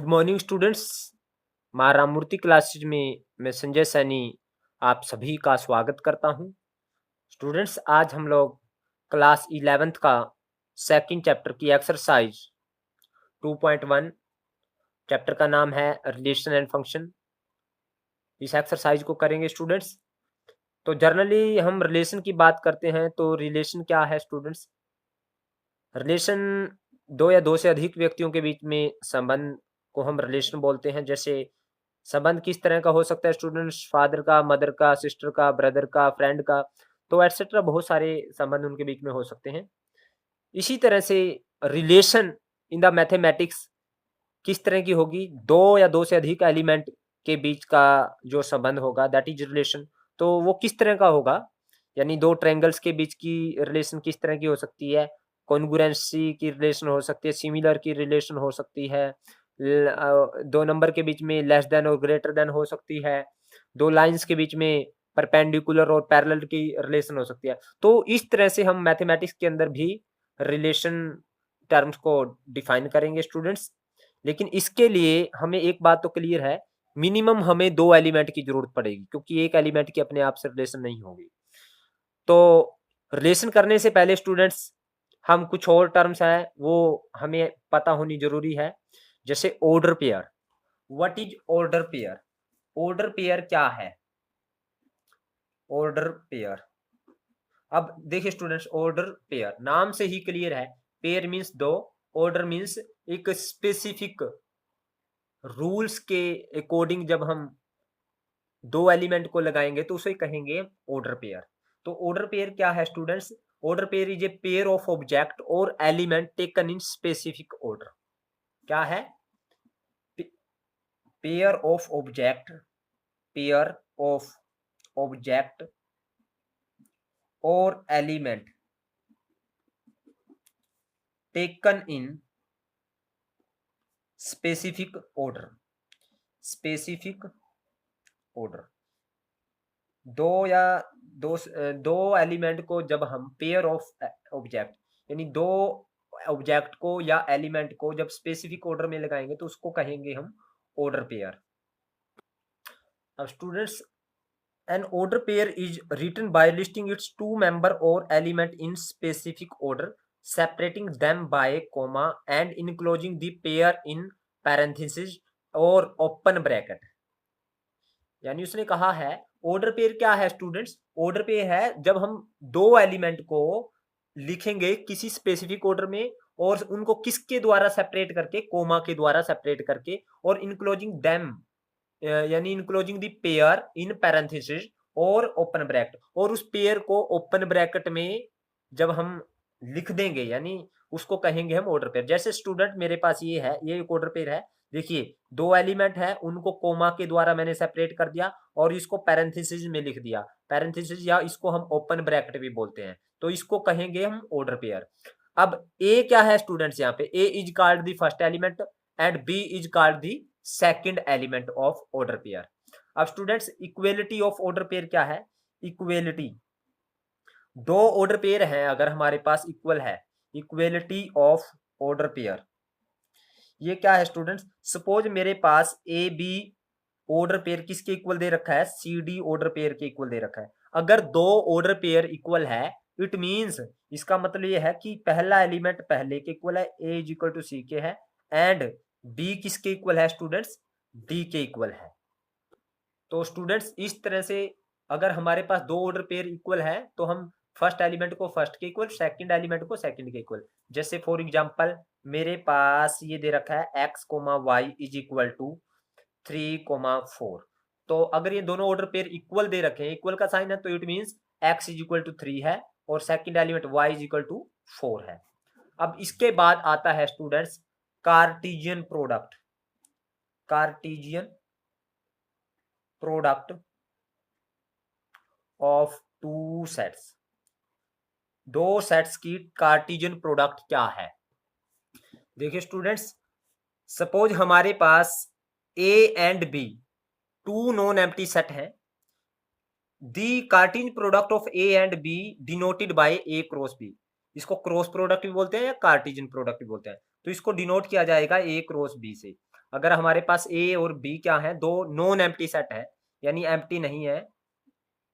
Morning students, माँ Ramamurthy classes में मैं संजय सैनी आप सभी का स्वागत करता हूँ। स्टूडेंट्स, आज हम लोग क्लास 11th का सेकंड चैप्टर की एक्सरसाइज 2.1 चैप्टर का नाम है रिलेशन एंड फंक्शन। इस एक्सरसाइज को करेंगे स्टूडेंट्स। तो जनरली हम रिलेशन की बात करते हैं तो रिलेशन क्या है स्टूडेंट्स? रिलेशन दो या दो से अधिक व्यक्तियों के बीच में संबंध को हम रिलेशन बोलते हैं। जैसे संबंध किस तरह का हो सकता है स्टूडेंट्स? फादर का, मदर का, सिस्टर का, ब्रदर का, फ्रेंड का, तो एटसेट्रा बहुत सारे संबंध उनके बीच में हो सकते हैं। इसी तरह से रिलेशन इन द मैथमेटिक्स किस तरह की होगी? दो या दो से अधिक एलिमेंट के बीच का जो संबंध होगा दैट इज रिलेशन। तो वो किस तरह का होगा? यानी दो ट्रायंगल्स के बीच की रिलेशन किस तरह की हो सकती है? कॉन्ग्रुएंसी की रिलेशन हो सकती है, सिमिलर की रिलेशन हो सकती है, दो नंबर के बीच में लेस देन और ग्रेटर देन हो सकती है, दो लाइंस के बीच में परपेंडिकुलर और पैरेलल की रिलेशन हो सकती है। तो इस तरह से हम मैथमेटिक्स के अंदर भी रिलेशन टर्म्स को डिफाइन करेंगे स्टूडेंट्स। लेकिन इसके लिए हमें एक बात तो क्लियर है, मिनिमम हमें दो एलिमेंट की जरूरत पड़ेगी, क्योंकि एक एलिमेंट की अपने आप से रिलेशन नहीं होगी। तो रिलेशन करने से पहले स्टूडेंट्स हम कुछ और टर्म्स हैं वो हमें पता होनी जरूरी है। जैसे order pair. What is order pair? Order pair क्या है? ऑर्डर पेयर, अब देखिए स्टूडेंट्स, ऑर्डर पेयर नाम से ही क्लियर है। पेयर मीन्स दो, ऑर्डर मीन्स एक स्पेसिफिक रूल्स के अकॉर्डिंग जब हम दो एलिमेंट को लगाएंगे तो उसे कहेंगे ऑर्डर पेयर। तो ऑर्डर पेयर क्या है students? Order pair is a pair of object और element taken in specific order. क्या है? Pair of object, pair of object और element taken in specific order. Specific order, दो एलिमेंट को जब हम पेयर ऑफ ऑब्जेक्ट यानी दो ऑब्जेक्ट को या एलिमेंट को जब स्पेसिफिक ऑर्डर में लगाएंगे तो उसको कहेंगे हम ऑर्डर पेयर। अब students, an order pair is written by listing its two member और element in specific order, separating them by comma and enclosing the pair in parenthesis और ओपन ब्रैकेट। यानी उसने कहा है ऑर्डर पेयर क्या है students? Order pair है जब हम दो एलिमेंट को लिखेंगे किसी स्पेसिफिक ऑर्डर में और उनको किसके द्वारा सेपरेट करके? कोमा के द्वारा सेपरेट करके, और इनक्लोजिंग देम यानी enclosing the pair in parenthesis और ओपन ब्रैकेट, और उस पेयर को ओपन ब्रैकेट में जब हम लिख देंगे यानी उसको कहेंगे हम ऑर्डर पेयर। जैसे स्टूडेंट मेरे पास ये है, ये एक ऑर्डर पेयर है। देखिए दो एलिमेंट है, उनको कोमा के द्वारा मैंने सेपरेट कर दिया और इसको पैरेंथेसिस में लिख दिया। पैरेंथेसिस या इसको हम ओपन ब्रैकेट भी बोलते हैं, तो इसको कहेंगे हम ऑर्डर पेयर। अब ए क्या है स्टूडेंट्स? यहाँ पे A is called the first element and B is called the second element of order pair. अब students, equality of order pair क्या है? इक्वेलिटी, दो ऑर्डर पेयर हैं अगर हमारे पास इक्वल है, इक्वेलिटी ऑफ ऑर्डर पेयर ये क्या है स्टूडेंट्स? सपोज मेरे पास ए बी ऑर्डर पेयर किसके इक्वल दे रखा है? सी डी ऑर्डर पेयर के इक्वल दे रखा है। अगर दो ऑर्डर पेयर इक्वल है, इट मींस इसका मतलब ये है कि पहला एलिमेंट पहले के इक्वल है, ए इज इक्वल टू सी के है, एंड बी किसके इक्वल है स्टूडेंट्स? डी के इक्वल है। तो स्टूडेंट्स इस तरह से अगर हमारे पास दो ऑर्डर पेयर इक्वल है तो हम फर्स्ट एलिमेंट को फर्स्ट के इक्वल, सेकंड एलिमेंट को सेकंड के इक्वल। जैसे फॉर एग्जांपल मेरे पास ये दे रखा है x, y is equal to 3, 4। तो अगर ये दोनों ऑर्डर पेयर इक्वल दे रखे हैं, इक्वल का साइन है, तो it means x is equal to 3 है और second element y is equal to 4 है। अब इसके बाद आता है students Cartesian product. Cartesian product of two sets. दो सेट्स की कार्टेशियन प्रोडक्ट क्या है? देखिए स्टूडेंट्स, सपोज हमारे पास A and B two non empty set है। The Cartesian product of A and B denoted by A cross B. इसको cross product भी बोलते हैं या कार्टेशियन प्रोडक्ट भी बोलते हैं। तो इसको डिनोट किया जाएगा ए क्रॉस बी से। अगर हमारे पास ए और बी क्या है, दो नॉन एम्प्टी सेट है, यानी एम्प्टी नहीं है,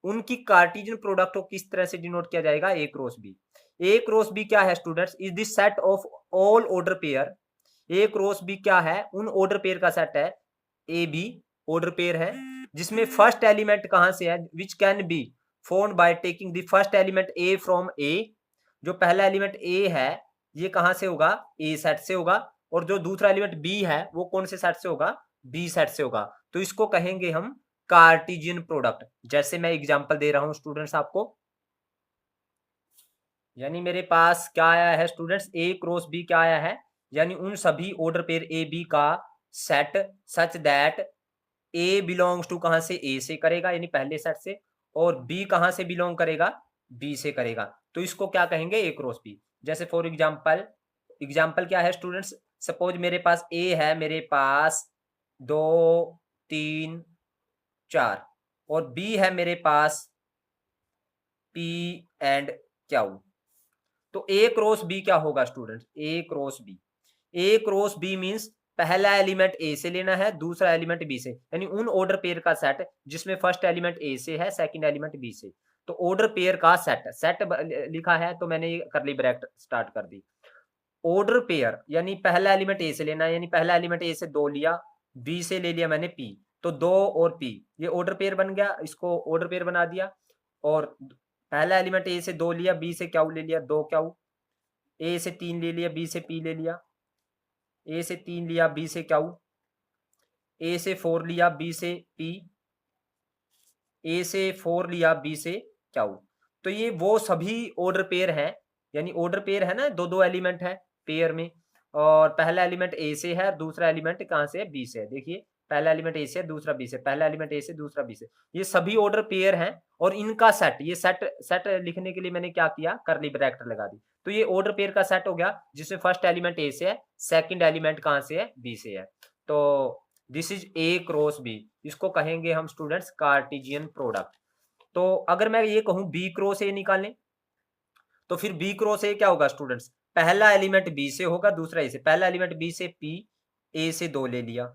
उनकी कार्टेशियन प्रोडक्ट को किस तरह से डिनोट किया जाएगा, A cross B. A cross B क्या है students, is this set of all order pair. A cross B क्या है, उन ऑर्डर पेयर का सेट है, ए बी ऑर्डर पेयर है, जिसमें फर्स्ट एलिमेंट कहां से है, which can be found by taking the first element A from A. जो पहला एलिमेंट ए है ये कहां से होगा, ए सेट से होगा, और जो दूसरा एलिमेंट बी है वो कौन से सेट से होगा, बी सेट से होगा। तो इसको कहेंगे हम कार्टेशियन प्रोडक्ट। जैसे मैं एग्जांपल दे रहा हूं स्टूडेंट्स आपको, यानी मेरे पास क्या आया है स्टूडेंट्स, ए क्रॉस बी क्या आया है, यानी उन सभी ऑर्डर पेयर ए बी का set such that A belongs to कहां से, ए से करेगा यानी पहले सेट से, और बी कहां से बिलोंग करेगा, बी से करेगा। तो इसको क्या कहेंगे, ए क्रॉस बी। जैसे फॉर एग्जांपल, एग्जांपल क्या है स्टूडेंट्स, सपोज मेरे पास ए है, मेरे पास 2 3 4, और बी है मेरे पास पी एंड क्यू। तो ए क्रॉस बी क्या होगा students, A cross B. A cross B means पहला एलिमेंट ए से लेना है, दूसरा एलिमेंट बी से, यानी उन ऑर्डर पेयर का सेट जिसमें फर्स्ट एलिमेंट ए से है, सेकंड एलिमेंट बी से। तो ऑर्डर पेयर का सेट, सेट लिखा है तो मैंने ये करली ब्रैकेट स्टार्ट कर दी। ऑर्डर पेयर यानी पहला एलिमेंट ए से लेना है, यानी पहला एलिमेंट ए से 2 लिया, बी से ले लिया मैंने पी, तो 2 और पी, ये ऑर्डर पेयर बन गया, इसको ऑर्डर पेयर बना दिया। और पहला एलिमेंट ए से 2 लिया, बी से क्यू ले लिया, 2 क्यू, ए से 3 ले लिया, बी से पी ले लिया, ए से 3 लिया, बी से क्यू, ए से 4 लिया, बी से पी, ए से 4 लिया, बी से क्यू। तो ये वो सभी ऑर्डर पेयर हैं, यानी ऑर्डर पेयर है ना, दो दो एलिमेंट है पेयर में, और पहला एलिमेंट ए से है, दूसरा एलिमेंट कहां से है, बी से है। देखिए पहला एलिमेंट ए से है, दूसरा बी से, पहला एलिमेंट ए से, दूसरा बी से, ये सभी ऑर्डर पेयर हैं। और इनका सेट, ये सेट सेट लिखने के लिए मैंने क्या किया, करली ब्रैकेट लगा दी। तो ये ऑर्डर पेयर का सेट हो गया जिसमें फर्स्ट एलिमेंट ए से है, सेकंड एलिमेंट कहां से है, बी से है। तो this is A cross B, इसको कहेंगे हम स्टूडेंट्स कार्टेशियन प्रोडक्ट। तो अगर मैं ये कहूं बी क्रॉस ए निकालें, तो फिर बी क्रॉस ए क्या होगा स्टूडेंट्स, पहला एलिमेंट बी से होगा, दूसरा ए से। पहला एलिमेंट बी से पी, ए से 2 ले लिया,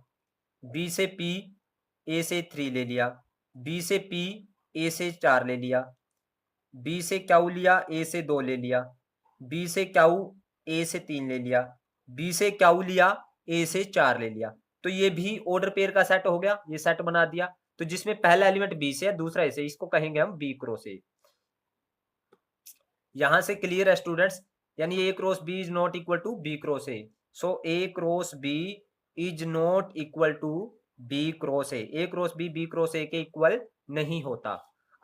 बी से पी, ए से 3 ले लिया, बी से पी, ए से 4 ले लिया, बी से क्यू लिया, ए से 2 ले लिया, बी से क्यू, ए से 3 ले लिया, बी से क्यू लिया, ए से 4 ले लिया। तो ये भी ऑर्डर पेयर का सेट हो गया, ये सेट बना दिया। तो जिसमें पहला एलिमेंट बी से है, दूसरा ए से, इसको कहेंगे हम बी क्रॉस ए। यहां से क्लियर है स्टूडेंट्स, यानी A cross B is not equal to B cross A. So A cross B is not equal to B cross A cross B cross A के इक्वल नहीं होता।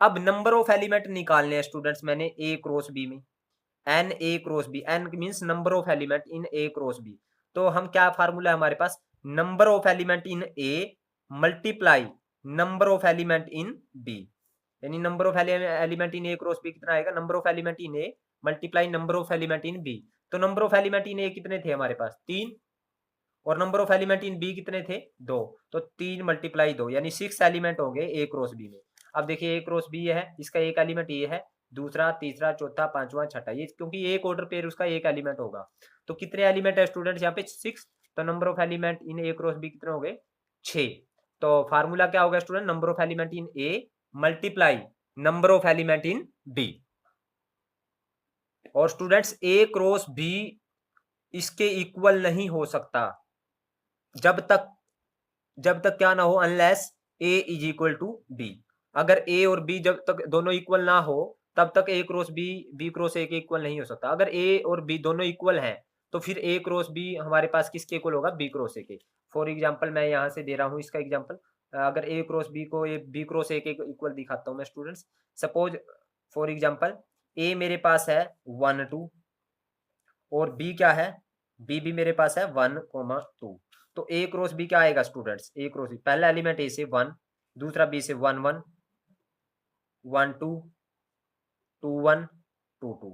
अब नंबर ऑफ एलिमेंट निकालने हैं students मैंने A cross B में, n A cross B, n means number of element in A cross B. तो हम क्या फार्मूला है हमारे पास, number of element in A multiply number of element in B, यानी number of element in A cross B कितना आएगा, number of element in A multiply number of element in B. तो number of element in A कितने थे हमारे पास, 3, और number of element in B कितने थे, 2। तो 3 मल्टीप्लाई 2 यानी 6 एलिमेंट हो गए ए क्रॉस बी में। अब देखिए ए क्रॉस बी है, इसका एक एलिमेंट ये है, दूसरा, तीसरा, चौथा, पांचवा, छठा, ये क्योंकि एक ऑर्डर पेयर उसका एक एलिमेंट होगा। तो कितने एलिमेंट है स्टूडेंट्स यहाँ पे, 6। तो number of element in A cross B कितने हो गए, 6। तो फार्मूला क्या होगा student, number of element in A multiply number of element in B. और स्टूडेंट्स ए क्रॉस बी इसके इक्वल नहीं हो सकता जब तक क्या ना हो, unless A is equal to B. अगर ए और बी जब तक दोनों इक्वल ना हो तब तक A cross B B cross A के इक्वल नहीं हो सकता। अगर ए और बी दोनों इक्वल हैं तो फिर ए क्रॉस बी हमारे पास किसके इक्वल होगा, बी क्रॉस ए के। फॉर एग्जांपल मैं यहाँ से दे रहा हूँ इसका एग्जांपल, अगर ए क्रॉस बी को ए बी क्रॉस ए के इक्वल दिखाता हूँ मैं स्टूडेंट्स। सपोज फॉर एग्जांपल ए मेरे पास है 1 2, और बी क्या है, बी भी मेरे पास है 1 2। तो ए क्रॉस बी क्या आएगा स्टूडेंट्स, ए क्रॉस बी पहला एलिमेंट ए से 1, दूसरा बी से 1 1 1 2 2 1 2 2।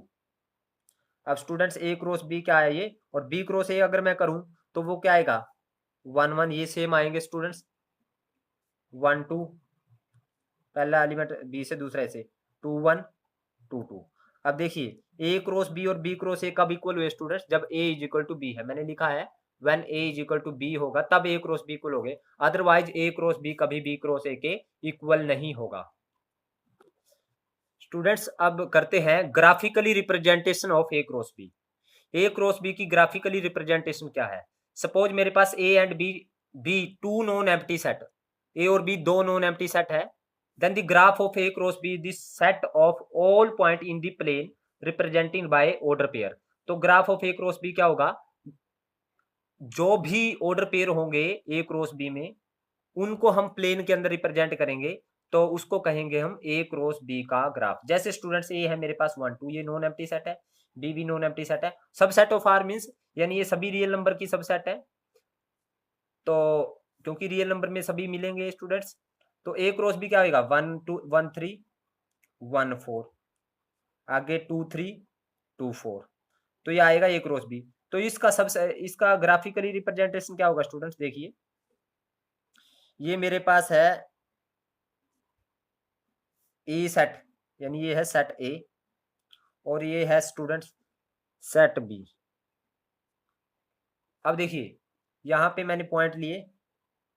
अब स्टूडेंट्स ए क्रॉस बी क्या है ये, और बी क्रॉस ए अगर मैं करूं तो वो क्या आएगा, 1 1, ये सेम आएंगे स्टूडेंट्स, 1 2 पहला एलिमेंट बी से, दूसरा ए से, 2 1 2 2। अब देखिए ए क्रॉस बी और बी क्रॉस ए कब इक्वल हुए स्टूडेंट्स, जब A is equal to B है, मैंने लिखा है when A is equal to B होगा तब ए क्रॉस बी इक्वल हो गए, अदरवाइज ए क्रॉस बी कभी बी क्रॉस ए के इक्वल नहीं होगा। स्टूडेंट्स अब करते हैं graphically representation of A cross B. A cross B की ग्राफिकली रिप्रेजेंटेशन क्या है? सपोज मेरे पास A and B two non empty set, A और बी दो नॉन एम्प्टी सेट है, then the graph of A cross B this set of all point in the plane representing by order pair. तो graph of A cross B क्या होगा? जो भी order pair होंगे ए cross B में उनको हम प्लेन के अंदर रिप्रेजेंट करेंगे, तो उसको कहेंगे हम ए क्रॉस बी का ग्राफ। जैसे स्टूडेंट्स ए है मेरे पास 1 2, ये नॉन एम्प्टी सेट है, बी भी नॉन एम्प्टी सेट है, सबसेट ऑफ आर मींस यानी ये सभी रियल नंबर की सबसेट है, तो क्योंकि रियल नंबर में सभी मिलेंगे स्टूडेंट्स, तो ए क्रॉस बी क्या होगा? 1 2 1 3 1 4, आगे 2 3 2 4, तो ये आएगा ए क्रॉस बी। तो इसका ग्राफिकली रिप्रेजेंटेशन क्या होगा स्टूडेंट्स? देखिए ये मेरे पास है ए सेट, यानी ये है सेट ए, और ये है स्टूडेंट्स सेट बी। अब देखिए यहाँ पे मैंने पॉइंट लिए,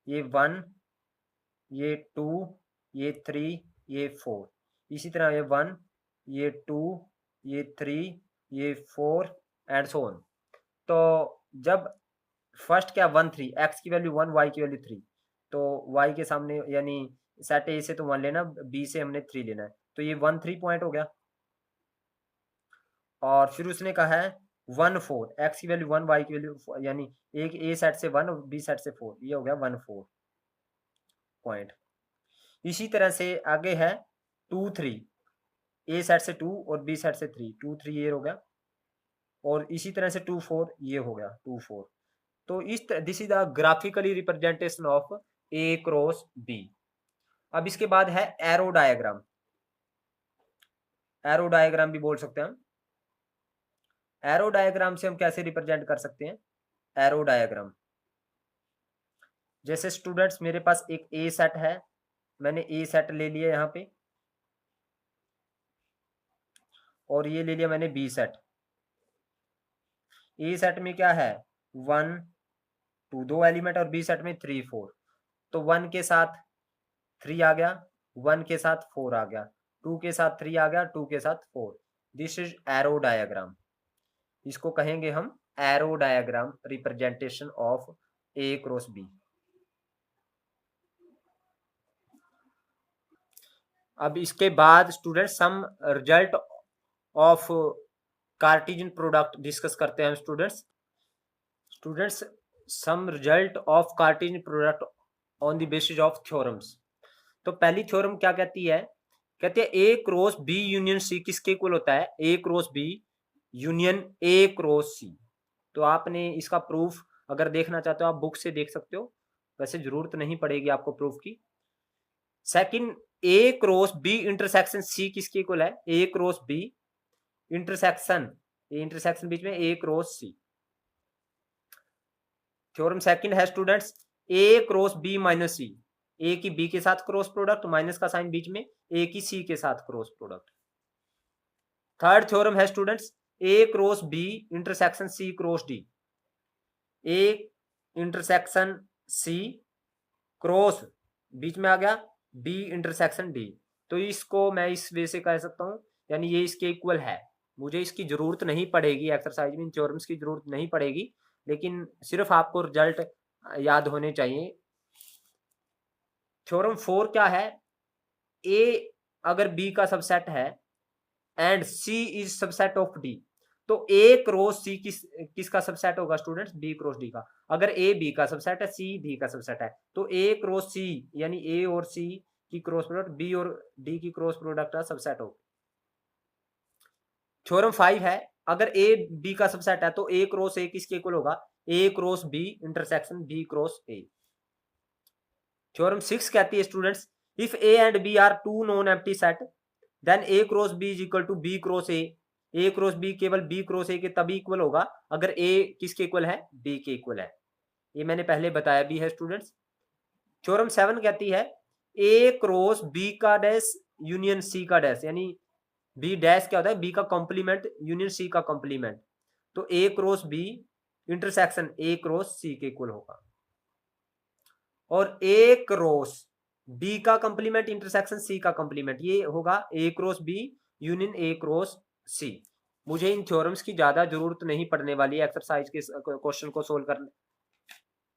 ये 1, ये 2, ये 3, ये 4, इसी तरह ये 1, ये 2, ये 3, ये 4 एंड सो ऑन। तो जब फर्स्ट क्या 1 3, एक्स की वैल्यू 1, वाई की वैल्यू 3, तो वाई के सामने यानी सेट ए से तो 1 लेना, बी से हमने 3 लेना है, तो ये 1 3 पॉइंट हो गया। और फिर उसने कहा है 1 4, एक्स की वैल्यू 1, वाई की वैल्यू यानी एक ए सेट से 1 और बी सेट से 4, ये हो गया 1 4 पॉइंट। इसी तरह से आगे है 2 3, ए सेट से 2 और बी सेट से 3, 2 3 ये हो गया, और इसी तरह से 2 4 ये हो गया 2 4। तो this is the graphically representation of A cross B. अब इसके बाद है एरो डायग्राम। एरो डायग्राम भी बोल सकते हैं हम। एरो डायग्राम से हम कैसे रिप्रेजेंट कर सकते हैं? एरो डायग्राम जैसे स्टूडेंट्स मेरे पास एक ए सेट है, मैंने ए सेट ले लिया यहाँ पे, और ये ले लिया मैंने बी सेट। ए सेट में क्या है? 1 2 दो एलिमेंट, और बी सेट में 3 4, तो 1 के साथ 3 आ गया, 1 के साथ 4 आ गया, 2 के साथ 3 आ गया, 2 के साथ 4। This is arrow diagram. इसको कहेंगे हम arrow diagram representation of A cross B. अब इसके बाद student some result of Cartesian product discuss करते हैं students some result of Cartesian product on the basis of theorems. तो पहली थ्योरम क्या कहती है? कहते हैं A cross B union C किसके इक्वल होता है? A cross B union A cross C. तो आपने इसका प्रूफ अगर देखना चाहते हो आप बुक से देख सकते हो, वैसे जरूरत नहीं पड़ेगी आपको प्रूफ की। Second, A cross B intersection C किसके इक्वल है? A cross B intersection, A intersection बीच में A cross C. Theorem second है students A cross B minus C, A की बी के साथ क्रॉस प्रोडक्ट, माइनस का साइन बीच में, ए की सी के साथ क्रॉस प्रोडक्ट। थर्ड थ्योरम है students A cross B intersection C cross D, A intersection C cross बीच में आ गया बी इंटरसेक्शन डी। तो इसको मैं इस वे से कह सकता हूं, यानी ये इसके इक्वल है। मुझे इसकी जरूरत नहीं पड़ेगी एक्सरसाइज में, इन थ्योरम्स की जरूरत नहीं पड़ेगी, लेकिन सिर्फ आपको रिजल्ट याद होने चाहिए। थ्योरम 4 क्या है? ए अगर बी का सबसेट है and C is subset of D, तो ए क्रॉस सी किसका सबसेट होगा स्टूडेंट्स? बी क्रॉस डी का। अगर ए बी का सबसेट है, सी डी का सबसेट है, तो ए क्रॉस सी यानी ए और सी की क्रॉस प्रोडक्ट बी और डी की क्रॉस प्रोडक्ट का सबसेट होगा। थ्योरम 5 है अगर ए बी का सबसेट है तो ए क्रॉस ए किसके इक्वल होगा? A cross B intersection B cross A. Theorem 6 कहती है students if A and B are two non empty set then A cross B is equal to B cross A. A cross B केवल B cross A के तभी equal होगा अगर ए किसके equal है? B के इक्वल है। ये मैंने पहले बताया भी है स्टूडेंट्स। थ्योरम 7 कहती है ए क्रॉस बी का डैश यूनियन सी का डैश, यानी बी डैश क्या होता है? बी का कॉम्प्लीमेंट यूनियन सी का कॉम्प्लीमेंट। तो A cross B intersection A cross C के इक्वल होगा। और ए क्रॉस बी का कंप्लीमेंट इंटरसेक्शन सी का कंप्लीमेंट, ये होगा A cross B union A cross C. मुझे इन थ्योरम्स की ज्यादा जरूरत नहीं पड़ने वाली एक्सरसाइज के क्वेश्चन को सोल्व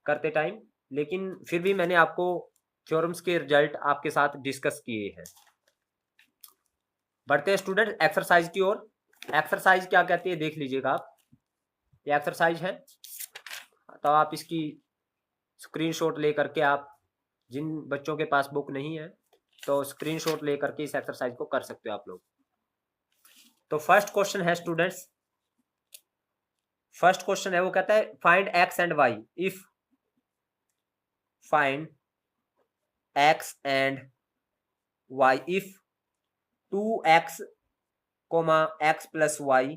करते टाइम, लेकिन फिर भी मैंने आपको थ्योरम्स के रिजल्ट आपके साथ डिस्कस किए हैं। बढ़ते हैं स्टूडेंट एक्सरसाइज की ओर। एक्सरसाइज क्या कहती है देख लीजिएगा आप। ये एक्सरसाइज है, तो आप इसकी स्क्रीनशॉट लेकर के, आप जिन बच्चों के पास बुक नहीं है तो स्क्रीनशॉट लेकर के इस एक्सरसाइज को कर सकते हो आप लोग। तो फर्स्ट क्वेश्चन है स्टूडेंट्स, फर्स्ट क्वेश्चन है वो कहता है find x and y if find x and y if 2x, x plus y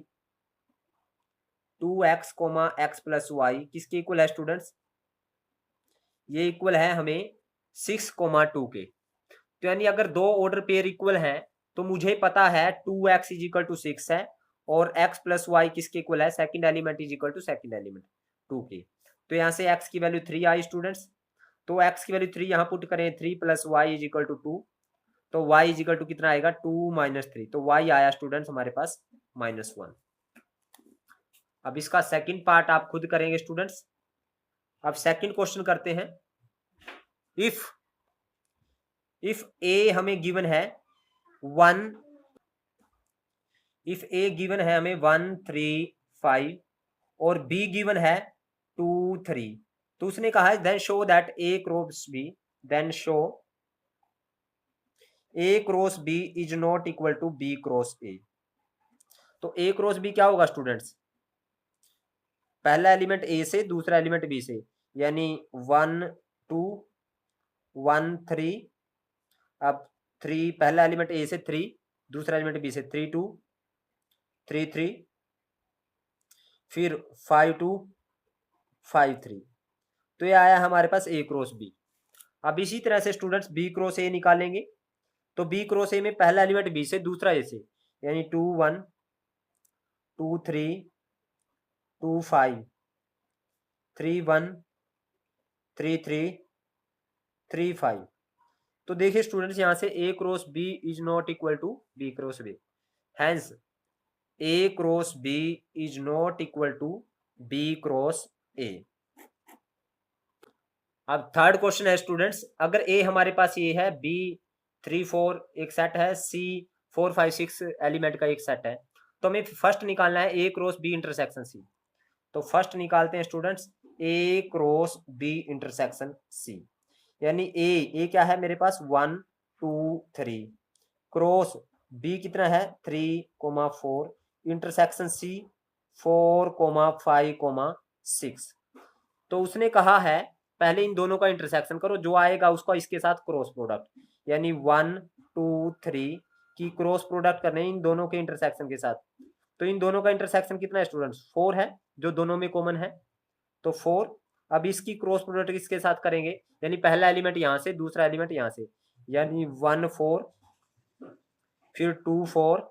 2x, x plus y किसके इक्वल है स्टूडेंट्स? ये इक्वल है हमें 6, 2 के। तो यानी अगर दो ऑर्डर पेयर इक्वल हैं तो मुझे पता है 2x इज इक्वल टू 6 है और x प्लस वाई किसके इक्वल है? Second element is equal to second element 2 के। तो यहाँ से x की वैल्यू 3 आई स्टूडेंट्स, तो x की वैल्यू 3 यहाँ पुट करें, 3 plus y is equal to 2, तो y इज इक्वल टू कितना आएगा? 2 माइनस 3, तो y आया स्टूडेंट्स हमारे पास -1। अब इसका सेकंड पार्ट आप खुद करेंगे स्टूडेंट्स। अब सेकंड क्वेश्चन करते हैं। इफ ए हमें गिवन है 1, इफ ए गिवन है हमें 1, 3, 5 और बी गिवन है 2, 3, तो उसने कहा है then show that A cross B, then show A cross B is not equal to B cross A. तो ए क्रॉस बी क्या होगा स्टूडेंट्स? पहला एलिमेंट ए से दूसरा एलिमेंट बी से, यानी 1, 2, 1, 3, अब 3 पहला एलिमेंट ए से 3, दूसरा एलिमेंट बी से 3, 2, 3, 3, फिर 5, 2, 5, 3, तो ये आया हमारे पास ए क्रॉस बी। अब इसी तरह से स्टूडेंट्स बी क्रॉस ए निकालेंगे, तो बी क्रॉस ए में पहला एलिमेंट बी से दूसरा ए से, यानी 2, 1, 2, 3, 2, 5, 3, 1, 3, 3, 3, 5। तो देखिए स्टूडेंट्स यहाँ से A cross B is not equal to B cross B, hence A cross B is not equal to B cross A. अब थर्ड क्वेश्चन है स्टूडेंट्स, अगर ए हमारे पास ये है, बी 3, 4 एक सेट है, सी 4, 5, 6 एलिमेंट का एक सेट है, तो हमें फर्स्ट निकालना है ए क्रॉस बी इंटरसेक्शन सी। तो फर्स्ट निकालते हैं students A cross B intersection C, यानी ए क्या है मेरे पास? 1, 2, 3, क्रॉस बी कितना है? 3, 4, इंटरसेक्शन सी 4, 5, 6। तो उसने कहा है पहले इन दोनों का इंटरसेक्शन करो, जो आएगा उसका इसके साथ क्रॉस प्रोडक्ट, यानी 1, 2, 3 की क्रॉस प्रोडक्ट करने इन दोनों के इंटरसेक्शन के साथ। तो इन दोनों का इंटरसेक्शन कितना है स्टूडेंट्स? 4 है, जो दोनों में कॉमन है, तो 4। अब इसकी क्रॉस प्रोडक्ट किसके साथ करेंगे? यानी पहला एलिमेंट यहां से, दूसरा एलिमेंट यहां से, यानी 1, 4, फिर 2, 4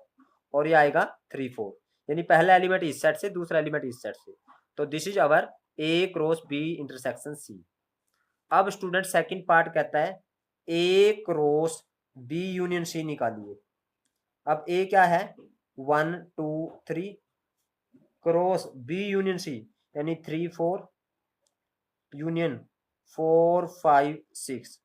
और ये आएगा 3, 4, यानी पहला एलिमेंट इस सेट से, दूसरा एलिमेंट इस सेट से। तो this is our A cross B intersection C. अब स्टूडेंट सेकंड पार्ट कहता है A cross B union C निकालिए। अब ए क्या है? 1, 2, 3, क्रॉस बी यूनियन सी, यानी 3, 4 यूनियन 4, 5, 6।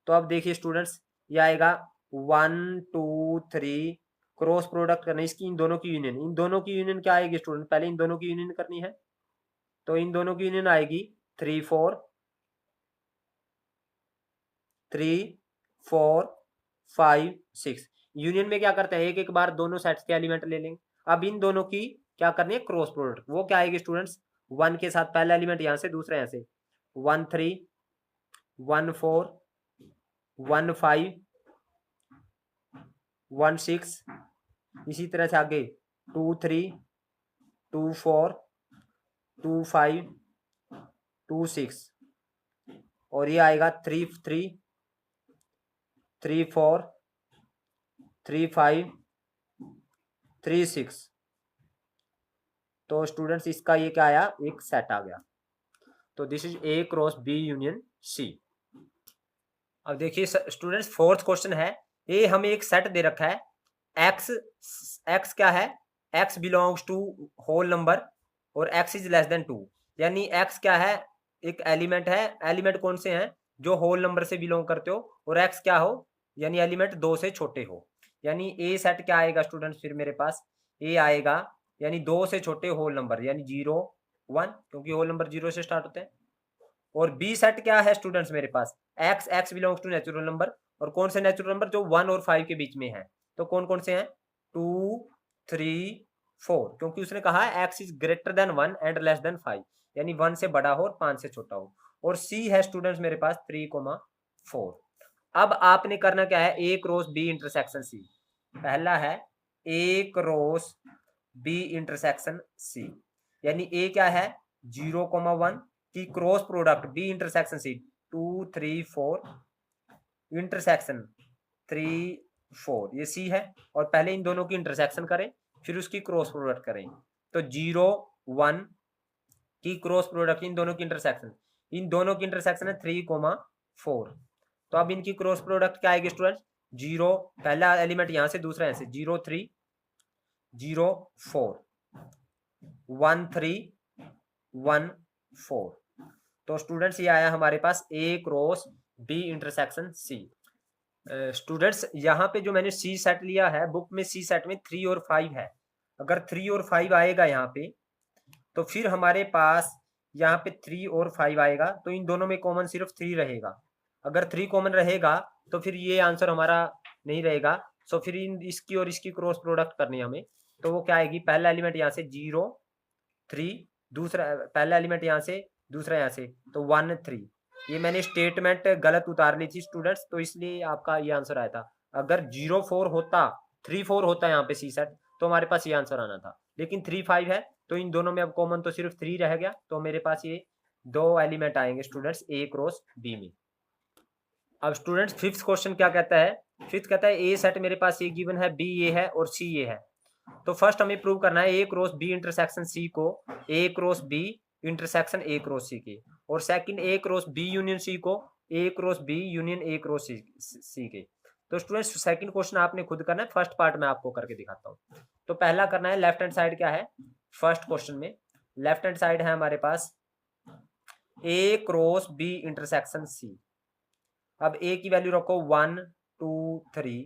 तो अब देखिए स्टूडेंट्स ये आएगा 1, 2, 3 क्रॉस प्रोडक्ट करना, इसकी इन दोनों की यूनियन, इन दोनों की यूनियन क्या आएगी स्टूडेंट? पहले इन दोनों की यूनियन करनी है, तो इन दोनों की यूनियन आएगी 3, 4, 3, 4, 5, 6। यूनियन में क्या करते हैं, एक एक बार दोनों सेट्स के एलिमेंट ले लेंगे। अब इन दोनों की क्या करनी है? Cross product. वो क्या आएगी स्टूडेंट्स? 1 के साथ पहला एलिमेंट यहां से, दूसरा यहां से, 1, 3, 1, 4, 1, 5, 1, 6, इसी तरह से आगे 2, 3, 2, 4, 2, 5, 2, 6 और ये आएगा 3, 3, 3, 4, 3, 5, 3, 6। तो स्टूडेंट्स इसका ये क्या आया, एक सेट आ गया। तो this is A cross B union C. अब देखिए स्टूडेंट्स फोर्थ क्वेश्चन है, ये हमें एक सेट दे रखा है, एक्स, एक्स क्या है, x belongs to whole number और एक्स इज लेस देन 2, यानी एक्स क्या है, एक एलिमेंट है, एलिमेंट कौन से हैं, जो होल नंबर से बिलोंग करते हो, और एक्स क्या हो, यानी एलिमेंट 2 से छोटे हो। यानी ए सेट क्या आएगा स्टूडेंट्स, फिर मेरे पास ए आएगा, यानी 2 से छोटे होल नंबर, यानी 0 1, क्योंकि होल नंबर 0 से स्टार्ट होते हैं। और बी सेट क्या है स्टूडेंट्स मेरे पास, X, X belongs to natural number, और कौन से नेचुरल नंबर, जो 1 और 5 के बीच में है। तो कौन कौन से हैं, 2 3 4, क्योंकि उसने कहा है x is greater than 1 and less than 5, यानी 1 से बड़ा हो और 5 से छोटा हो। और सी है स्टूडेंट्स मेरे पास 3,4। अब आपने करना क्या है, A cross B intersection C. पहला है A cross B intersection C, यानी ए क्या है 0,1 की cross product B intersection C, 2 3 4 intersection 3 4, ये सी है। और पहले इन दोनों की इंटरसेक्शन करें, फिर उसकी क्रॉस प्रोडक्ट करें। तो 0 1 की क्रॉस प्रोडक्ट, इन दोनों की इंटरसेक्शन, इन दोनों की इंटरसेक्शन है 3,4। तो अब इनकी क्रॉस प्रोडक्ट क्या आएगी स्टूडेंट, 0, पहला एलिमेंट यहां से, दूसरा यहां से, 0 3 0 4 1 3 1 4। तो स्टूडेंट्स ये आया हमारे पास A cross B intersection C. Students यहाँ पे जो मैंने सी सेट लिया है, बुक में सी सेट में 3 और 5 है। अगर 3 और 5 आएगा यहाँ पे, तो फिर हमारे पास यहाँ पे 3 और 5 आएगा, तो इन दोनों में कॉमन सिर्फ 3 रहेगा। अगर 3 कॉमन रहेगा तो फिर ये आंसर हमारा नहीं रहेगा। सो फिर इन इसकी और इसकी क्रॉस प्रोडक्ट करनी है हमें। तो वो क्या आएगी, पहला एलिमेंट यहाँ से 0 3, दूसरा पहला एलिमेंट यहाँ से, दूसरा यहाँ से, तो 1 3। ये मैंने स्टेटमेंट गलत उतार ली थी स्टूडेंट्स, तो इसलिए आपका ये आंसर आया था। अगर 0 4 होता, 3 4 होता यहाँ पे सी सेट, तो हमारे पास ये आंसर आना था। लेकिन 3 5 है, तो इन दोनों में अब कॉमन तो सिर्फ 3 रह गया, तो मेरे पास ये 2 एलिमेंट आएंगे स्टूडेंट्स ए क्रॉस बी में। अब स्टूडेंट्स फिफ्थ क्वेश्चन क्या कहता है, फिफ्थ कहता है ए सेट मेरे पास ये गिवन है, बी ये है और सी ये है। तो फर्स्ट हमें प्रूव करना है A cross B intersection C को A cross B intersection A cross C के, और second A cross B union C को A cross B union A cross C के। तो स्टूडेंट्स सेकंड क्वेश्चन आपने खुद करना है, फर्स्ट पार्ट मैं आपको करके दिखाता हूँ। तो पहला करना है, लेफ्ट हैंड साइड क्या है फर्स्ट क्वेश्चन में, लेफ्ट हैंड साइड है हमारे पास A cross B intersection C. अब ए की वैल्यू रखो 1 2 3,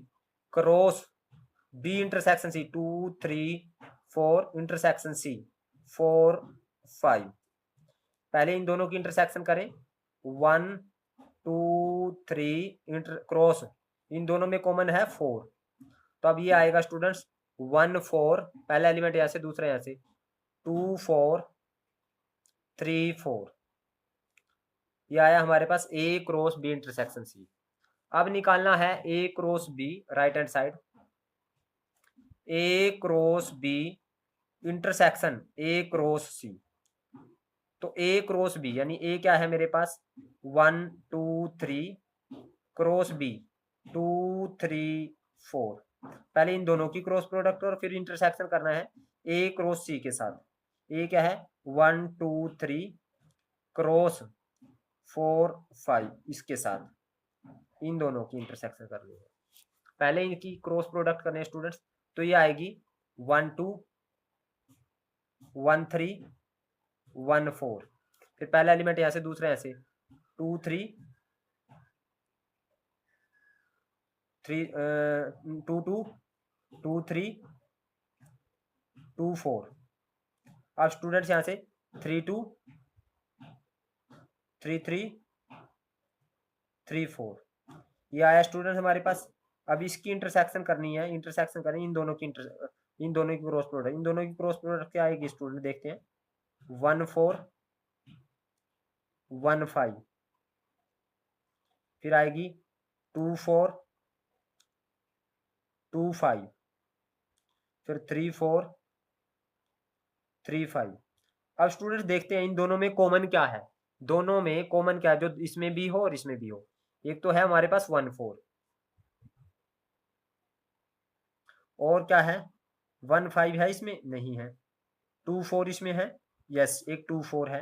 cross B intersection C 2 3 4, intersection C 4 5। पहले इन दोनों की इंटरसेक्शन करें, 1 2 3 क्रॉस, इन दोनों में कॉमन है 4। तो अब ये आएगा स्टूडेंट्स 1 4, पहला एलिमेंट यहाँ से, दूसरा यहाँ से, 2 4 3 4। ये आया हमारे पास A cross B intersection C. अब निकालना है A cross B right hand side, A cross B intersection A cross C. तो ए क्रॉस बी यानी ए क्या है मेरे पास 1 2 3, क्रॉस बी 2 3 4। पहले इन दोनों की क्रॉस प्रोडक्ट और फिर इंटरसेक्शन करना है ए क्रॉस सी के साथ। ए क्या है 1 2 3, क्रॉस 4 5, इसके साथ इन दोनों की इंटरसेक्शन करनी है। पहले इनकी क्रॉस प्रोडक्ट करने हैं स्टूडेंट्स, तो ये आएगी 1 2 1 3 1 4। फिर पहला एलिमेंट यहाँ से, दूसरा यहाँ से, 2 3 3 2 2 2 3 2 4। अब स्टूडेंट्स यहाँ से 3 2 3 3 3 4, ये आया स्टूडेंट्स हमारे पास। अब इसकी इंटरसेक्शन करनी है, इंटरसेक्शन करनी इन दोनों की इन दोनों की क्रॉस प्रोडक्ट, इन दोनों की क्रॉस प्रोडक्ट क्या आएगी स्टूडेंट, देखते हैं 1 4 1 5, फिर आएगी 2 4 2 5, फिर 3 4 3 5। अब स्टूडेंट्स देखते हैं इन दोनों में कॉमन क्या है, दोनों में कॉमन क्या है जो इसमें भी हो और इसमें भी हो। एक तो है हमारे पास 1 4, और क्या है 1 5 है, इसमें नहीं है, 2 4 इसमें है, यस एक 2 4 है,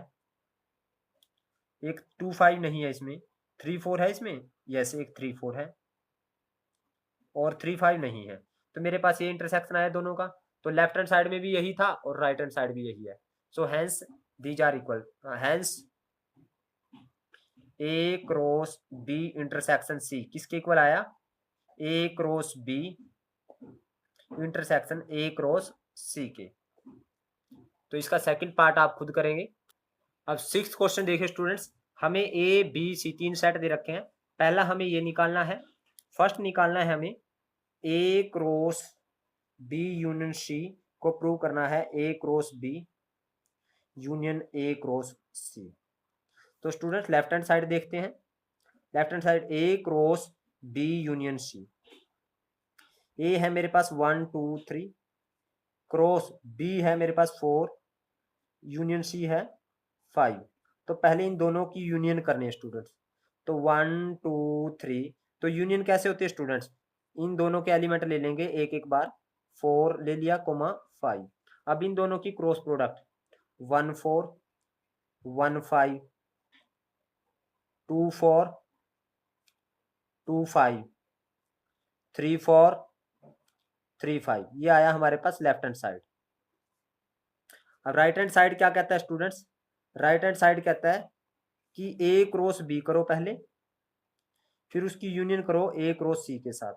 एक 2 5 नहीं है इसमें, 3 4 है इसमें, यस एक 3 4 है, और 3 5 नहीं है। तो मेरे पास ये इंटरसेक्शन आया दोनों का। तो लेफ्ट हैंड साइड में भी यही था और राइट हैंड साइड भी यही है। So hence these are equal, hence A cross B intersection C किसके इक्वल आया, A cross B intersection A cross C के। तो इसका सेकंड पार्ट आप खुद करेंगे। अब 6th क्वेश्चन देखिए स्टूडेंट्स, हमें ए बी सी 3 सेट दे रखे हैं। पहला हमें ये निकालना है, फर्स्ट निकालना है हमें A cross B union C को प्रूव करना है, A cross B union A cross C. तो स्टूडेंट्स लेफ्ट हैंड साइड देखते हैं, left hand side A cross B union C, A है मेरे पास 1 2 3, क्रॉस बी है मेरे पास 4, यूनियन सी है 5। तो पहले इन दोनों की यूनियन करनी है स्टूडेंट्स। तो 1 2 3, तो यूनियन कैसे होती है स्टूडेंट्स, इन दोनों के एलिमेंट ले लेंगे एक एक बार, 4 ले लिया कोमा 5। अब इन दोनों की क्रॉस प्रोडक्ट 1 4 1 5 2 4 2 5 3 4 3 5, ये आया हमारे पास लेफ्ट हैंड साइड। अब राइट हैंड साइड क्या कहता है स्टूडेंट्स, राइट हैंड साइड कहता है कि ए क्रॉस बी करो पहले, फिर उसकी यूनियन करो ए क्रॉस सी के साथ।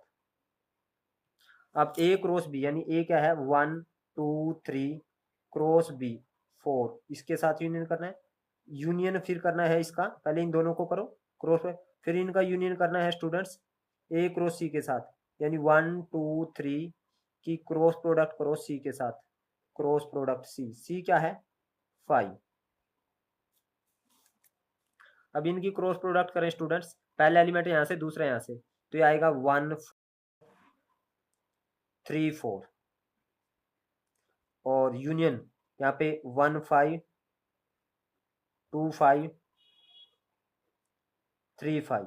अब ए क्रॉस बी यानी ए क्या है 1 2 3 क्रॉस बी 4, इसके साथ यूनियन करना है, यूनियन फिर करना है इसका, पहले इन दोनों को करो क्रॉस पे, फिर इनका यूनियन करना है स्टूडेंट्स ए क्रॉस सी के साथ, यानी 1 2 3 की क्रॉस प्रोडक्ट करो सी के साथ, क्रॉस प्रोडक्ट सी, सी क्या है 5। अब इनकी क्रॉस प्रोडक्ट करें स्टूडेंट्स, पहले एलिमेंट यहाँ से दूसरा यहाँ से, तो ये आएगा 1 3 4, और यूनियन यहाँ पे 1 5 2 5 3 5।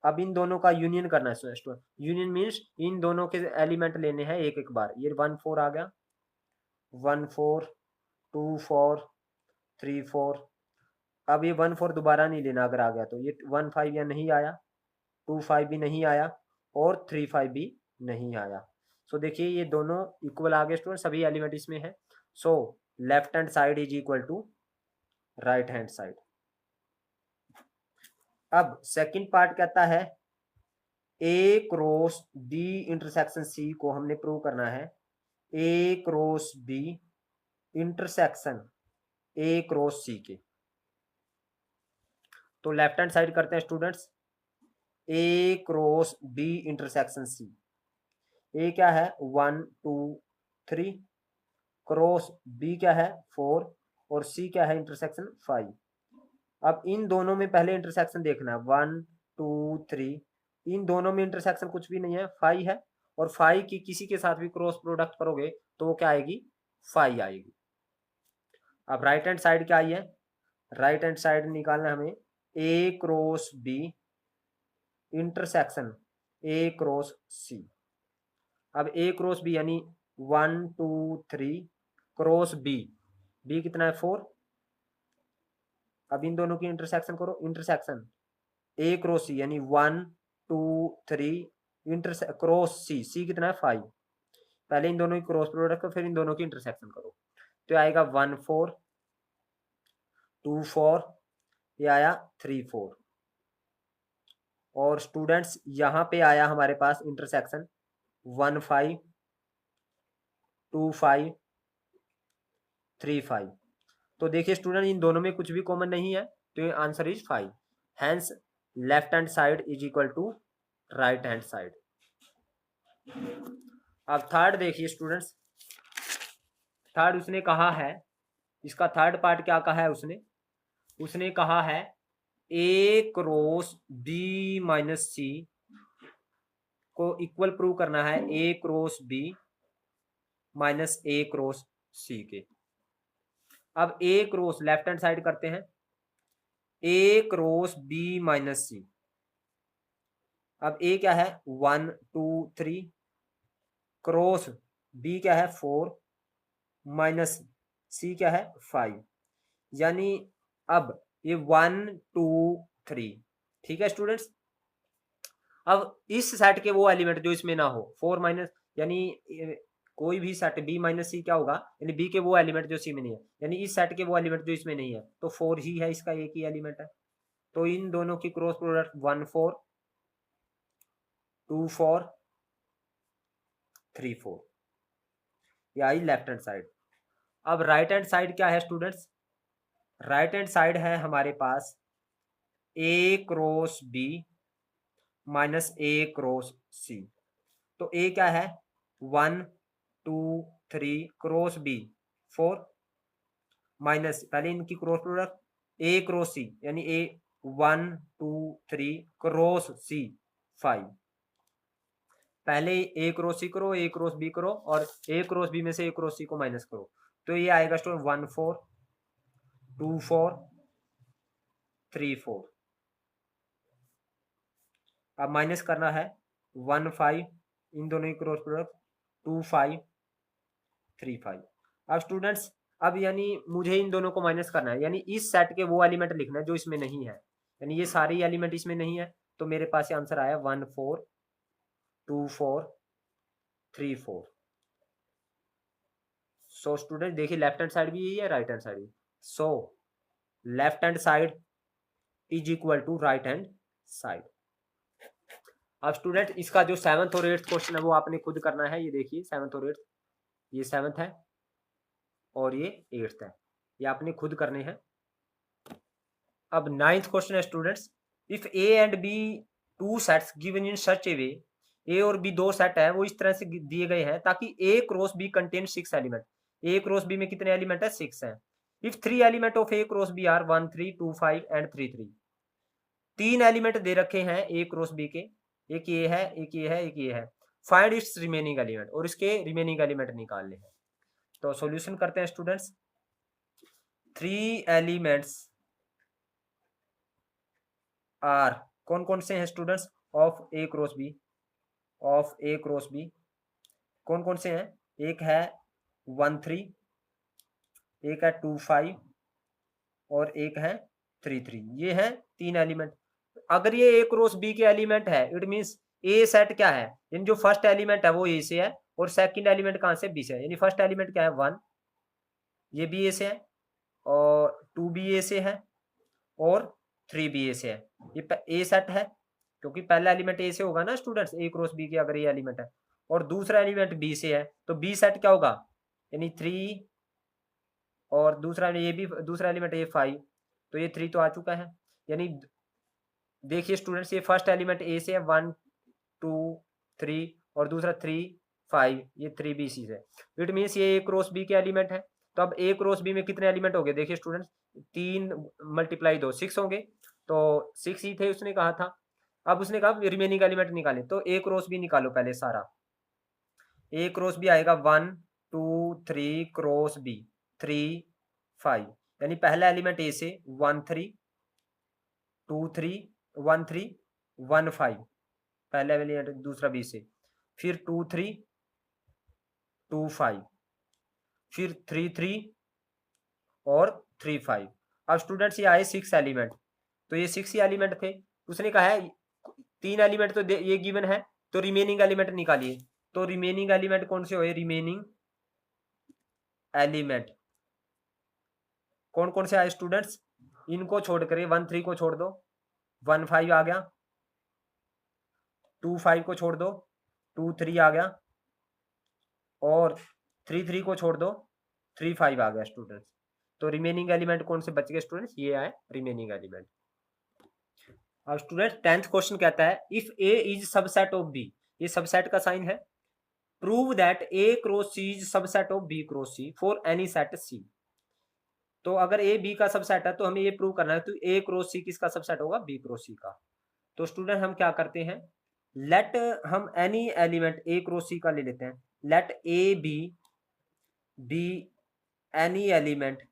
अब इन दोनों का यूनियन करना है स्टूडेंट, यूनियन मीन्स इन दोनों के एलिमेंट लेने हैं एक एक बार। ये 1 4 आ गया, 1 4 2 4 3 4। अब ये 1 4 दोबारा नहीं लेना, अगर आ गया तो ये 1 5 या नहीं आया, 2 5 भी नहीं आया, और 3 5 भी नहीं आया। सो देखिए ये दोनों इक्वल आ गए स्टूडेंट, सभी एलिमेंट इसमें है। So left hand side is equal to right hand side. अब सेकंड पार्ट कहता है A cross B intersection C को हमने प्रूव करना है, A cross B intersection A cross C के। तो लेफ्ट हैंड साइड करते हैं students, A cross B intersection C, A क्या है 1 2 3, क्रॉस बी क्या है 4, और सी क्या है इंटरसेक्शन 5। अब इन दोनों में पहले इंटरसेक्शन देखना है 1 2 3, इन दोनों में इंटरसेक्शन कुछ भी नहीं है 5 है, और 5 की किसी के साथ भी क्रॉस प्रोडक्ट करोगे तो वो क्या आएगी 5 आएगी। अब राइट हैंड साइड क्या आई है, राइट हैंड साइड निकालना हमें A cross B intersection A cross C. अब ए क्रॉस बी यानी 1 2 3 क्रॉस बी, बी कितना है 4। अब इन दोनों की इंटरसेक्शन करो, इंटरसेक्शन ए क्रॉस सी यानी 1 2 3 क्रॉस सी, सी कितना है 5। पहले इन दोनों की क्रॉस प्रोडक्ट करो, फिर इन दोनों की इंटरसेक्शन करो, तो आएगा 1 4 2 4, ये आया 3 4। और स्टूडेंट्स यहाँ पे आया हमारे पास इंटरसेक्शन 1 5 2 5 3 5। तो देखिए स्टूडेंट इन दोनों में कुछ भी कॉमन नहीं है, तो answer is 5। Hence left hand side is equal to right hand side. अब थर्ड देखिए स्टूडेंट्स, थर्ड उसने कहा है, इसका थर्ड पार्ट क्या कहा है उसने, उसने कहा है ए क्रॉस बी माइनस सी को इक्वल प्रूव करना है A cross B minus A cross C के। अब A cross left hand side करते हैं, ए क्रॉस बी माइनस सी। अब ए क्या है 1 2 3, क्रॉस बी क्या है 4 माइनस सी क्या है 5, यानी अब ये 1 2 3, ठीक है स्टूडेंट्स। अब इस सेट के वो एलिमेंट जो इसमें ना हो, 4 माइनस, यानी कोई भी सेट बी माइनस सी क्या होगा, यानी बी के वो एलिमेंट जो सी में नहीं है, यानी इस सेट के वो एलिमेंट जो इसमें नहीं है, तो 4 ही है, इसका एक ही एलिमेंट है। तो इन दोनों की क्रॉस प्रोडक्ट 1 4 2 4 3 4, ये आई लेफ्ट हैंड साइड। अब राइट हैंड साइड क्या है स्टूडेंट्स, राइट हैंड साइड है हमारे पास A cross B minus A cross C. तो ए क्या है 1 2 3 क्रॉस बी 4, माइनस पहले इनकी क्रॉस प्रोडक्ट ए क्रॉस सी, यानी ए 1 2 3 क्रॉस सी 5। पहले ए क्रॉस सी करो, ए क्रॉस बी करो, और ए क्रॉस बी में से ए क्रॉस सी को माइनस करो, तो ये आएगा स्टूडेंट 1 4 2 4 3 4। अब माइनस करना है 1 5, इन दोनों की क्रॉस प्रोडक्ट 2 5 3 5। अब स्टूडेंट्स, अब यानी मुझे इन दोनों को माइनस करना है, यानी इस सेट के वो एलिमेंट लिखना है जो इसमें नहीं है, यानी ये सारे एलिमेंट इसमें नहीं है, तो मेरे पास ये आंसर आया 1 4 2 4 3 4। सो स्टूडेंट देखिए, लेफ्ट हैंड साइड भी यही है, राइट हैंड साइड भी। So left hand side is equal to right hand side. अब स्टूडेंट इसका जो 7th और 8th क्वेश्चन है वो आपने खुद करना है। ये देखिए 7th और 8th, ये 7th है और ये 8th है, ये आपने खुद करने हैं। अब 9th क्वेश्चन है students, if A and B two sets given in such a way, A और बी दो सेट है वो इस तरह से दिए गए हैं ताकि A cross B contain 6 element. A cross B में कितने एलिमेंट है 6 है। If 3 element of A cross B are 1 3 2 5 and 3 3, 3 element दे रखे हैं ए क्रॉस बी के, एक ये है एक ये है एक ये है। फाइंड इट्स रिमेनिंग एलिमेंट, और इसके रिमेनिंग एलिमेंट निकालने हैं। तो सॉल्यूशन करते हैं स्टूडेंट्स। 3 एलिमेंट्स आर, कौन कौन से हैं students, of A cross B, of A cross B कौन कौन से हैं, एक है 1 3, एक है 2 5 और एक है 3 3, ये है 3 एलिमेंट। अगर ये ए क्रॉस बी के एलिमेंट है, इट मींस ए सेट क्या है, यानी जो फर्स्ट एलिमेंट है वो ए से है और सेकंड एलिमेंट कहां से, बी से है। यानी फर्स्ट एलिमेंट क्या है 1, ये बी ए से है, और 2 बी ए से है, और 3 बी ए से है। ये ए सेट है क्योंकि पहला एलिमेंट ए से होगा ना स्टूडेंट्स, ए क्रॉस बी के अगर ये एलिमेंट है, और दूसरा एलिमेंट बी से है, तो बी सेट क्या होगा, यानी 3, और दूसरा ये भी दूसरा एलिमेंट ए 5, तो ये 3 तो आ चुका है। यानी देखिए स्टूडेंट्स, ये फर्स्ट एलिमेंट ए से है 1 2 3, और दूसरा 3 5, ये 3 बी सी से। इट मीन्स ये ए क्रॉस बी के एलिमेंट है। तो अब ए क्रॉस बी में कितने एलिमेंट हो गए, देखिए स्टूडेंट्स, 3 मल्टीप्लाई 2 6 होंगे, तो 6 ही थे उसने कहा था। अब उसने कहा रिमेनिंग एलिमेंट निकाले, तो ए क्रॉस बी निकालो पहले सारा। ए क्रॉस बी आएगा 1 2 3 क्रॉस बी 3 5, यानी पहला एलिमेंट ए से 1 3 2 3 1 3 1 5, पहला एलिमेंट, दूसरा बी से, फिर 2 3 2 5, फिर 3 3 और 3 5। अब स्टूडेंट्स ये आए 6 एलिमेंट, तो ये 6 ही एलिमेंट थे। उसने कहा है 3 एलिमेंट तो ये गिवन है, तो रिमेनिंग एलिमेंट निकालिए। तो रिमेनिंग एलिमेंट कौन से हुए, रिमेनिंग एलिमेंट कौन कौन से आए स्टूडेंट्स, इनको छोड़ कर 1 3 को छोड़ दो, 1 5 आ गया, 2 5 को छोड़ दो, 2 3 आ गया, और 3 3 को छोड़ दो, 3 5 आ गया स्टूडेंट्स। तो रिमेनिंग एलिमेंट कौन से बच गए स्टूडेंट्स, ये आए रिमेनिंग एलिमेंट। अब स्टूडेंट 10th क्वेश्चन कहता है, if A is subset of B, ये सबसेट का साइन है, prove that A cross C is subset of B cross C for any set C. तो अगर ए बी का सबसेट है तो हमें ये प्रूव करना है, तो ए क्रॉस सी किसका सबसेट होगा, बी क्रॉस सी का। तो स्टूडेंट हम क्या करते हैं, लेट हम any element A cross C का ले लेते हैं, let A B any element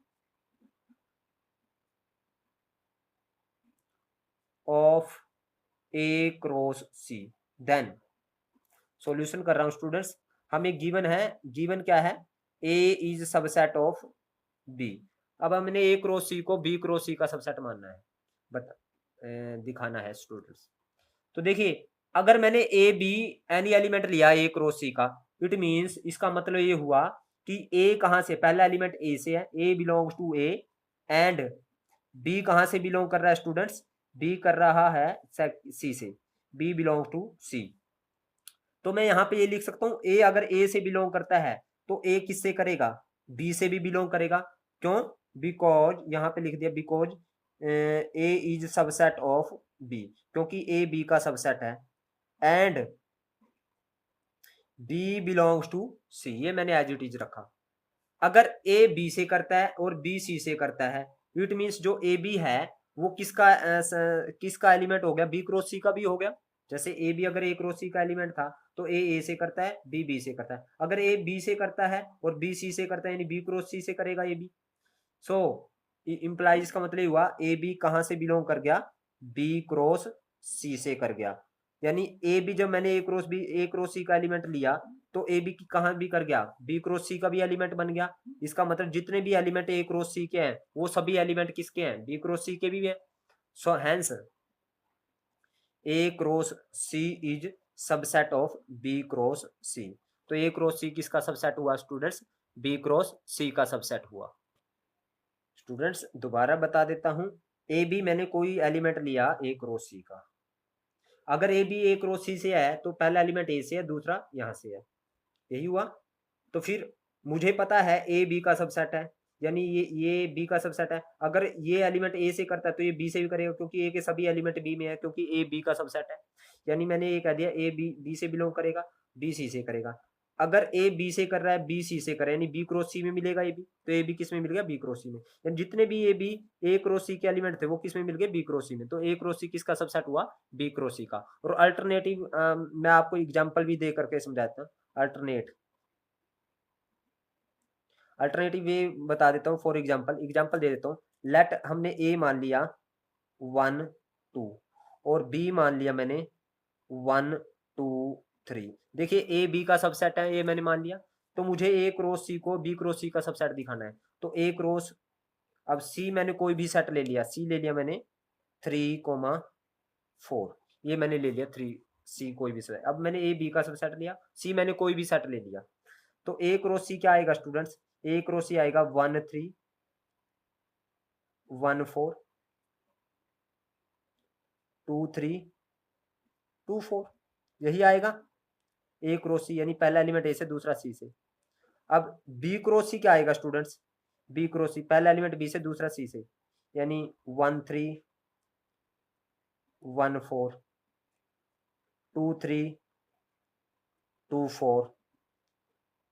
of A cross C, then solution कर रहा हूं स्टूडेंट्स। हमें गिवन है, गिवन क्या है, ए इज सबसेट ऑफ बी। अब हमने ए क्रॉस सी को बी क्रॉस सी का सबसेट मानना है, दिखाना है स्टूडेंट्स। तो देखिए, अगर मैंने ए बी एनी एलिमेंट लिया ए क्रॉस सी का, इट मीन्स इसका मतलब ये हुआ कि ए कहाँ से, पहला एलिमेंट ए से है, A belongs to A, and B कहाँ से बिलोंग कर रहा है स्टूडेंट्स, बी कर रहा है सी से, बी बिलोंग टू सी। तो मैं यहाँ पे ये लिख सकता हूँ, ए अगर ए से बिलोंग करता है तो ए किससे करेगा, बी से भी बिलोंग करेगा। क्यों, बिकॉज यहाँ पे लिख दिया because A is subset of B, क्योंकि ए बी का सबसेट है, and B belongs to C, ये मैंने एज इट इज रखा। अगर ए बी से करता है और बी सी से करता है, इट मीन्स जो ए बी है वो किसका एलिमेंट हो गया, बी क्रॉस सी का भी हो गया। जैसे ए बी अगर ए क्रॉस सी का एलिमेंट था तो ए से करता है, बी बी से करता है। अगर ए बी से करता है और बी सी से करता है, यानी बी क्रॉस सी से करेगा ए बी। सो इंप्लाइज का मतलब हुआ ए बी कहां से बिलोंग कर गया, बी क्रॉस सी से कर गया। यानी ए बी, जब मैंने ए क्रॉस सी का एलिमेंट लिया तो ए बी कहां भी कर गया, बी क्रॉस सी का भी एलिमेंट बन गया। इसका मतलब जितने भी एलिमेंट ए क्रॉस सी के हैं वो सभी एलिमेंट किसके हैं, बी क्रॉस सी के भी हैं। So hence A cross C is subset of B cross C. तो ए क्रॉस सी किसका सबसेट हुआ स्टूडेंट्स, बी क्रॉस सी का सबसेट हुआ। स्टूडेंट्स दोबारा बता देता हूं, ए बी मैंने कोई एलिमेंट लिया ए क्रॉस सी का, अगर ए बी ए क्रॉस सी से है तो पहला एलिमेंट ए से है, दूसरा यहां से है, यही हुआ। तो फिर मुझे पता है ए बी का सबसेट है, यानी ये बी का सबसेट है। अगर ये एलिमेंट ए से करता है तो ये बी से भी करेगा, क्योंकि ए के सभी एलिमेंट बी में है, क्योंकि ए बी का सबसेट है। यानी मैंने ये कह दिया ए बी बी से बिलोंग करेगा, बी सी से करेगा। अगर ए बी से कर रहा है, बी सी से करे, यानी बी क्रॉस सी में मिलेगा ए बी, तो ए बी किस में मिल गया, बी क्रॉस सी में। यानी जितने भी ए क्रॉस सी के एलिमेंट थे वो किस में मिल गए, बी क्रॉस सी में। तो ए क्रॉस सी किसका सबसेट हुआ, बी क्रॉस सी का। और अल्टरनेटिव मैं आपको एग्जाम्पल भी दे करके समझाता हूँ। अल्टरनेटिव वे बता देता हूँ। फॉर एग्जाम्पल दे देता हूँ। लेट हमने ए मान लिया 1 2 और बी मान लिया मैंने 1 2 3। देखिए ए बी का सबसेट है, ये मैंने मान लिया। तो मुझे ए क्रॉस सी को बी क्रॉस सी का सबसेट दिखाना है। तो ए क्रॉस, अब सी मैंने कोई भी सेट ले लिया, सी ले लिया मैंने 3,4, ये मैंने ले लिया 3 सी कोई भी सेट। अब मैंने ए बी का सबसेट लिया, सी मैंने कोई भी सेट ले लिया। तो ए क्रॉस सी क्या आएगा स्टूडेंट्स, ए क्रॉस सी आएगा 1 3 1 4 2 3 2 4, यही आएगा ए क्रॉस सी, यानी पहला एलिमेंट ए से, दूसरा सी से। अब बी क्रॉस सी क्या आएगा स्टूडेंट्स, बी क्रॉस सी पहला एलिमेंट बी से, दूसरा सी से, यानी 1 3 1 4 2 3 2 4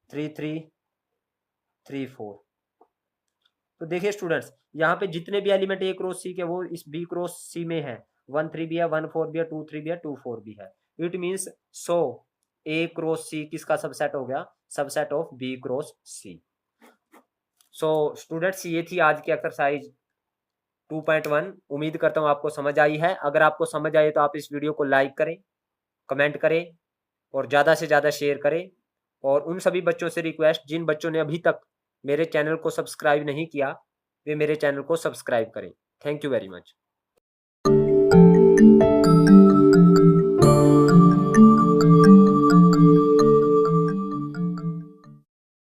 3 3 3 4। तो देखिए स्टूडेंट्स, यहाँ पे जितने भी एलिमेंट ए क्रॉस सी के वो इस बी क्रॉस सी में है। 1 3 भी है, 1 4 भी है, 2 3 भी है, 2 4 भी है। It means so A cross C किसका सबसेट हो गया, subset of B cross C. So students ये थी आज की एक्सरसाइज 2.1। उम्मीद करता हूँ आपको समझ आई है। अगर आपको समझ आए तो आप इस वीडियो को लाइक करें, कमेंट करें और ज़्यादा से ज़्यादा शेयर करें। और उन सभी बच्चों से रिक्वेस्ट, जिन बच्चों ने अभी तक मेरे चैनल को सब्सक्राइब नहीं किया, वे मेरे चैनल को सब्सक्राइब करें। Thank you very much.